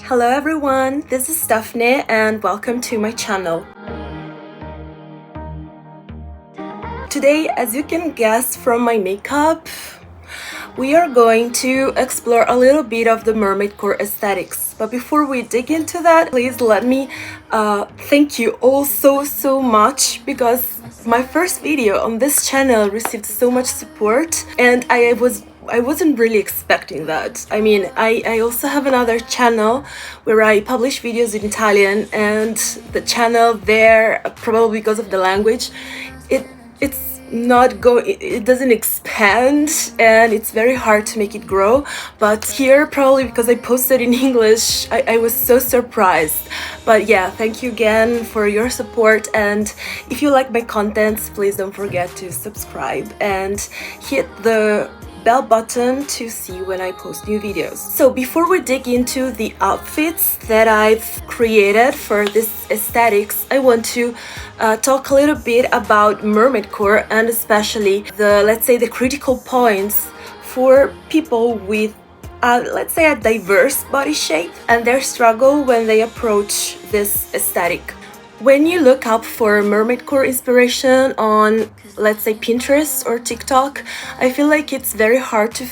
Hello everyone, this is Stephanie and welcome to my channel. Today, as you can guess from my makeup, we are going to explore a little bit of the mermaid core aesthetics. But before we dig into that, please let me thank you all so much, because my first video on this channel received so much support and I wasn't really expecting that. I mean, I also have another channel where I publish videos in Italian, and the channel there, probably because of the language, it doesn't expand and it's very hard to make it grow. But here, probably because I posted in English, I was so surprised. But yeah, thank you again for your support, and if you like my contents, please don't forget to subscribe and hit the bell button to see when I post new videos. So before we dig into the outfits that I've created for this aesthetics, I want to talk a little bit about mermaid core, and especially let's say the critical points for people with let's say a diverse body shape and their struggle when they approach this aesthetic. When you look up for mermaid core inspiration on, let's say, Pinterest or TikTok, I feel like it's very hard to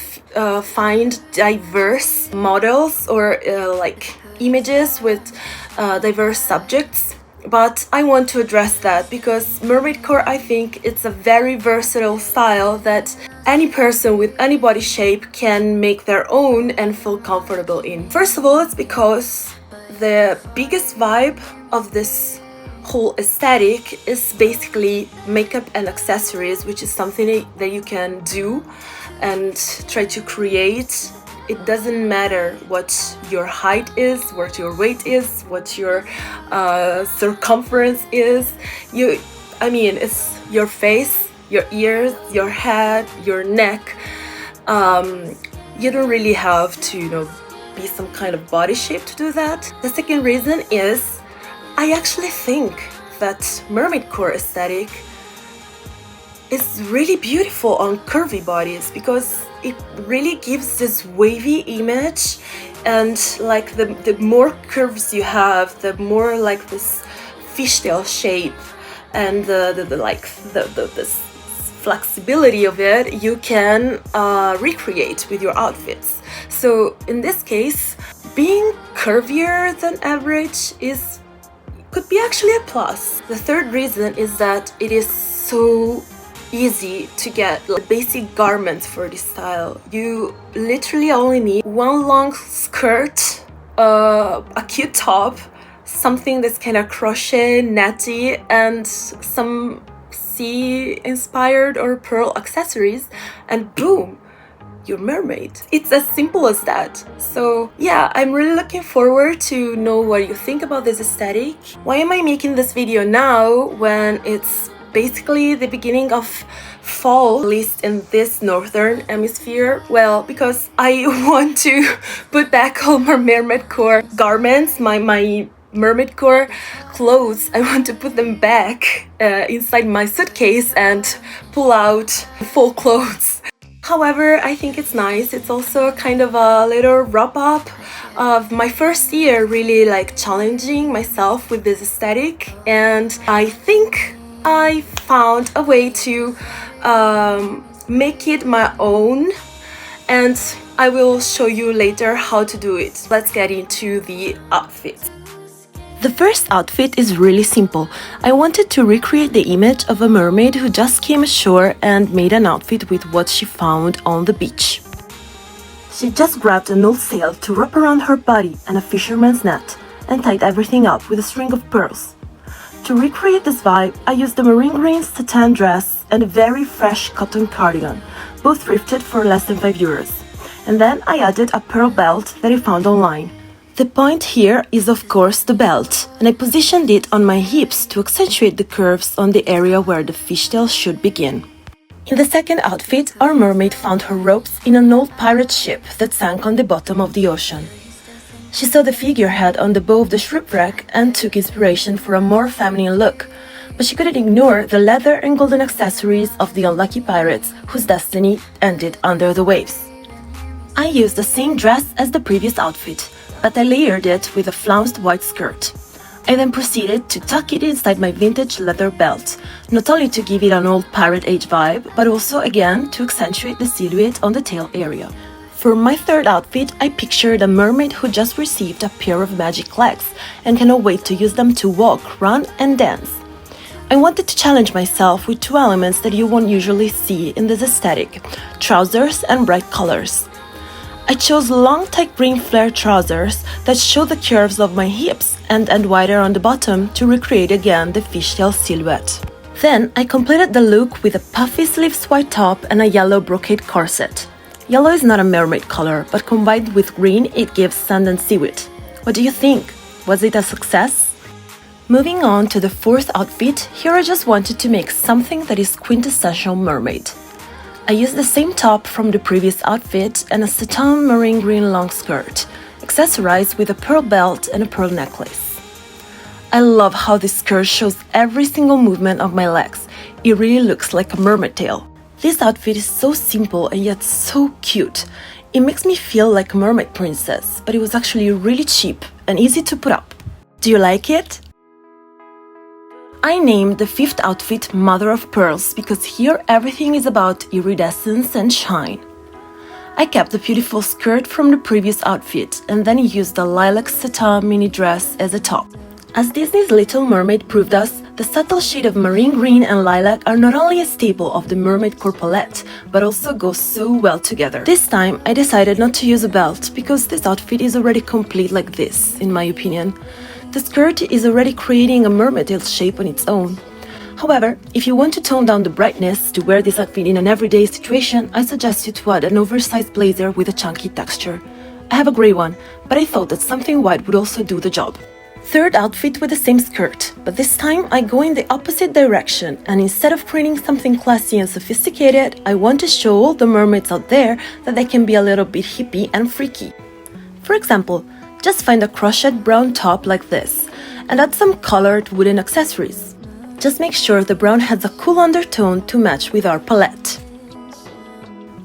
find diverse models or like images with diverse subjects. But I want to address that because mermaid core, I think it's a very versatile style that any person with any body shape can make their own and feel comfortable in. First of all, it's because the biggest vibe of this whole aesthetic is basically makeup and accessories, which is something that you can do and try to create. It doesn't matter what your height is, what your weight is, what your circumference is. It's your face, your ears, your head, your neck. You don't really have to, be some kind of body shape to do that. The second reason is I actually think that mermaid core aesthetic is really beautiful on curvy bodies because it really gives this wavy image, and like the more curves you have, the more like this fishtail shape and the flexibility of it you can recreate with your outfits. So in this case, being curvier than average could be actually a plus. The third reason is that it is so easy to get basic garments for this style. You literally only need one long skirt, a cute top, something that's kind of crochet, natty, and some sea inspired or pearl accessories, and boom, you're mermaid. It's as simple as that. So yeah, I'm really looking forward to know what you think about this aesthetic. Why am I making this video now when it's basically the beginning of fall, at least in this northern hemisphere? Well, because I want to put back all my mermaid core garments, my mermaid core clothes. I want to put them back inside my suitcase and pull out full clothes. However, I think it's nice. It's also kind of a little wrap-up of my first year really challenging myself with this aesthetic, and I think I found a way to make it my own, and I will show you later how to do it. Let's get into the outfit. The first outfit is really simple. I wanted to recreate the image of a mermaid who just came ashore and made an outfit with what she found on the beach. She just grabbed an old sail to wrap around her body and a fisherman's net and tied everything up with a string of pearls. To recreate this vibe, I used a marine green satin dress and a very fresh cotton cardigan, both thrifted for less than €5. And then I added a pearl belt that I found online. The point here is of course the belt, and I positioned it on my hips to accentuate the curves on the area where the fishtail should begin. In the second outfit, our mermaid found her ropes in an old pirate ship that sank on the bottom of the ocean. She saw the figurehead on the bow of the shipwreck and took inspiration for a more feminine look, but she couldn't ignore the leather and golden accessories of the unlucky pirates whose destiny ended under the waves. I used the same dress as the previous outfit, but I layered it with a flounced white skirt. I then proceeded to tuck it inside my vintage leather belt, not only to give it an old pirate age vibe, but also again to accentuate the silhouette on the tail area. For my third outfit, I pictured a mermaid who just received a pair of magic legs and cannot wait to use them to walk, run, and dance. I wanted to challenge myself with two elements that you won't usually see in this aesthetic: trousers and bright colors. I chose long tight green flare trousers that show the curves of my hips and end wider on the bottom to recreate again the fishtail silhouette. Then I completed the look with a puffy sleeves white top and a yellow brocade corset. Yellow is not a mermaid color, but combined with green it gives sand and seaweed. What do you think? Was it a success? Moving on to the fourth outfit, here I just wanted to make something that is quintessential mermaid. I used the same top from the previous outfit and a satin marine green long skirt, accessorized with a pearl belt and a pearl necklace. I love how this skirt shows every single movement of my legs. It really looks like a mermaid tail. This outfit is so simple and yet so cute. It makes me feel like a mermaid princess, but it was actually really cheap and easy to put up. Do you like it? I named the fifth outfit Mother of Pearls because here everything is about iridescence and shine. I kept the beautiful skirt from the previous outfit and then used the lilac satin mini dress as a top. As Disney's Little Mermaid proved us, the subtle shade of marine green and lilac are not only a staple of the MERMAIDCORE palette, but also go so well together. This time, I decided not to use a belt because this outfit is already complete like this, in my opinion. The skirt is already creating a mermaid tail shape on its own. However, if you want to tone down the brightness to wear this outfit in an everyday situation, I suggest you to add an oversized blazer with a chunky texture. I have a grey one, but I thought that something white would also do the job. Third outfit with the same skirt, but this time I go in the opposite direction, and instead of creating something classy and sophisticated, I want to show all the mermaids out there that they can be a little bit hippie and freaky. For example, just find a crocheted brown top like this, and add some colored wooden accessories. Just make sure the brown has a cool undertone to match with our palette.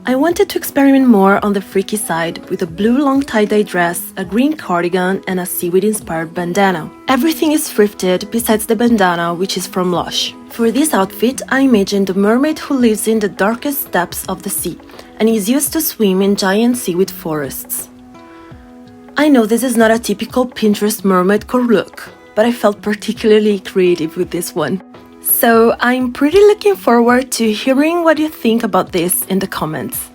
I wanted to experiment more on the freaky side with a blue long tie-dye dress, a green cardigan, and a seaweed-inspired bandana. Everything is thrifted besides the bandana, which is from Lush. For this outfit, I imagined a mermaid who lives in the darkest depths of the sea and is used to swim in giant seaweed forests. I know this is not a typical Pinterest mermaidcore look, but I felt particularly creative with this one. So I'm pretty looking forward to hearing what you think about this in the comments.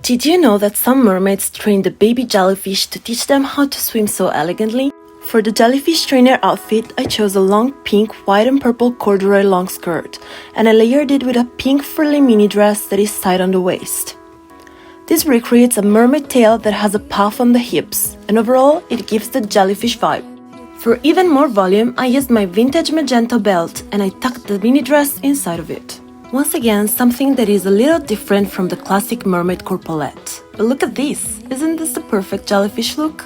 Did you know that some mermaids train the baby jellyfish to teach them how to swim so elegantly? For the jellyfish trainer outfit, I chose a long pink, white and purple corduroy long skirt, and I layered it with a pink frilly mini dress that is tied on the waist. This recreates a mermaid tail that has a puff on the hips, and overall it gives the jellyfish vibe. For even more volume, I used my vintage magenta belt and I tucked the mini dress inside of it. Once again, something that is a little different from the classic mermaidcore palette. But look at this! Isn't this the perfect jellyfish look?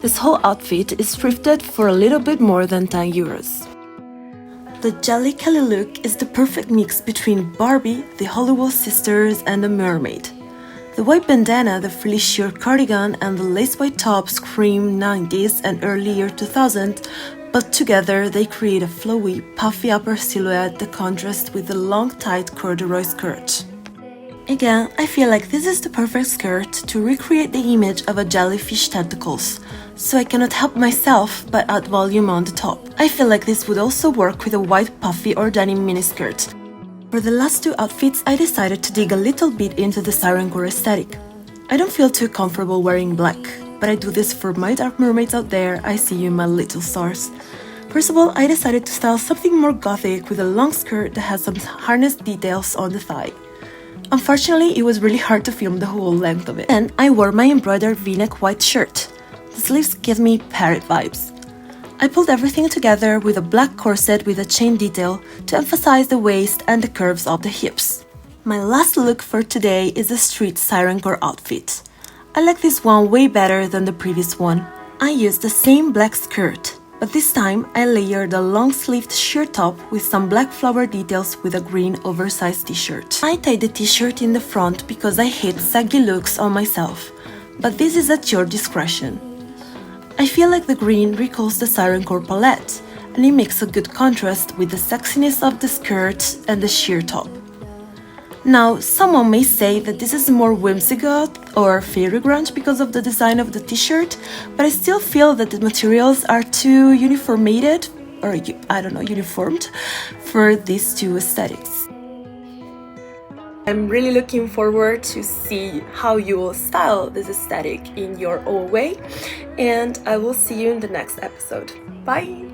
This whole outfit is thrifted for a little bit more than 10 euros. The Jelly Kelly look is the perfect mix between Barbie, the Hollywood sisters, and a mermaid. The white bandana, the frilly sheer cardigan, and the lace white top scream 90s and early year 2000, but together they create a flowy, puffy upper silhouette that contrasts with the long, tight corduroy skirt. Again, I feel like this is the perfect skirt to recreate the image of a jellyfish tentacles, so I cannot help myself but add volume on the top. I feel like this would also work with a white puffy or denim miniskirt. For the last two outfits, I decided to dig a little bit into the sirencore aesthetic. I don't feel too comfortable wearing black, but I do this for my dark mermaids out there. I see you, my little stars. First of all, I decided to style something more gothic with a long skirt that has some harness details on the thigh. Unfortunately, it was really hard to film the whole length of it. Then I wore my embroidered v-neck white shirt. The sleeves give me parrot vibes. I pulled everything together with a black corset with a chain detail to emphasize the waist and the curves of the hips. My last look for today is a street sirencore outfit. I like this one way better than the previous one. I used the same black skirt, but this time I layered a long-sleeved sheer top with some black flower details with a green oversized t-shirt. I tied the t-shirt in the front because I hate saggy looks on myself, but this is at your discretion. I feel like the green recalls the sirencore palette, and it makes a good contrast with the sexiness of the skirt and the sheer top. Now, someone may say that this is more whimsical or fairy grunge because of the design of the t-shirt, but I still feel that the materials are too uniformated, or uniformed, for these two aesthetics. I'm really looking forward to see how you will style this aesthetic in your own way, and I will see you in the next episode. Bye!